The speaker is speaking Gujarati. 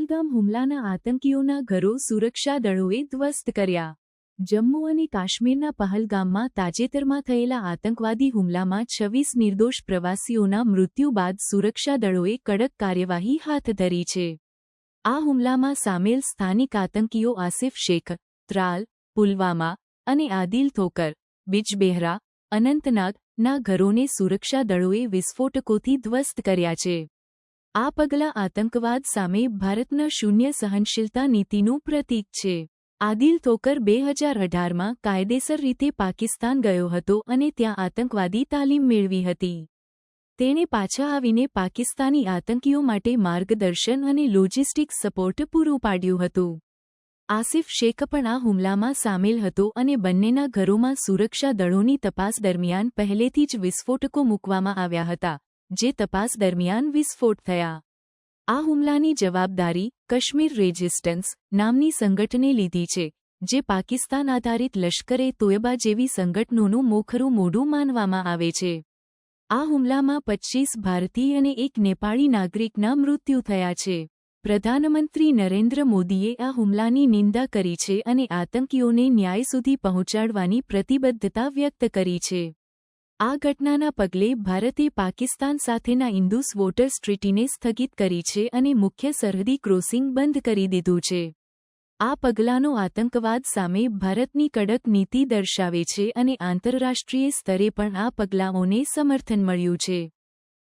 પહલગામ હુમલાના આતંકીઓના ઘરો સુરક્ષા દળોએ ધ્વસ્ત કર્યા. જમ્મુ અને કાશ્મીરના પહલગામમાં તાજેતરમાં થયેલા આતંકવાદી હુમલામાં 26 નિર્દોષ પ્રવાસીઓના મૃત્યુ બાદ સુરક્ષા દળોએ કડક કાર્યવાહી હાથ ધરી છે. આ હુમલામાં સામેલ સ્થાનિક આતંકીઓ આસિફ શેખ, ત્રાલ, પુલવામા અને આદિલ થોકર, બિજબેહરા, અનંતનાગના ઘરોને સુરક્ષા દળોએ વિસ્ફોટકોથી ધ્વસ્ત કર્યા છે. આ પગલાં આતંકવાદ સામે ભારતના શૂન્ય સહનશીલતા નીતિનું પ્રતીક છે. આદિલ થોકર 2018માં કાયદેસર રીતે પાકિસ્તાન ગયો હતો અને ત્યાં આતંકવાદી તાલીમ મેળવી હતી. તેણે પાછા આવીને પાકિસ્તાની આતંકીઓ માટે માર્ગદર્શન અને લોજિસ્ટિક્સ સપોર્ટ પૂરું પાડ્યું હતું. આસિફ શેખ પણ આ હુમલામાં સામેલ હતો અને બંનેના ઘરોમાં સુરક્ષા દળોની તપાસ દરમિયાન પહેલેથી જ વિસ્ફોટકો મૂકવામાં આવ્યા હતા, જે તપાસ દરમિયાન વિસ્ફોટ થયા. આ હુમલાની જવાબદારી કાશ્મીર રેઝિસ્ટન્સ નામની સંગઠને લીધી છે, જે પાકિસ્તાન આધારિત લશ્કરે તોયબા જેવી સંગઠનોનું મોખરું મોઢું માનવામાં આવે છે. આ હુમલામાં 25 ભારતીય અને એક નેપાળી નાગરિકના મૃત્યુ થયા છે. પ્રધાનમંત્રી નરેન્દ્ર મોદીએ આ હુમલાની નિંદા કરી છે અને આતંકીઓને ન્યાય સુધી પહોંચાડવાની પ્રતિબદ્ધતા વ્યક્ત કરી છે. આ ઘટનાના પગલે ભારતે પાકિસ્તાન સાથેના ઇન્ડસ વોટર્સ ટ્રીટીને સ્થગિત કરી છે અને મુખ્ય સરહદી ક્રોસિંગ બંધ કરી દીધું છે. આ પગલાંનો આતંકવાદ સામે ભારતની કડક નીતિ દર્શાવે છે અને આંતરરાષ્ટ્રીય સ્તરે પણ આ પગલાંઓને સમર્થન મળ્યું છે.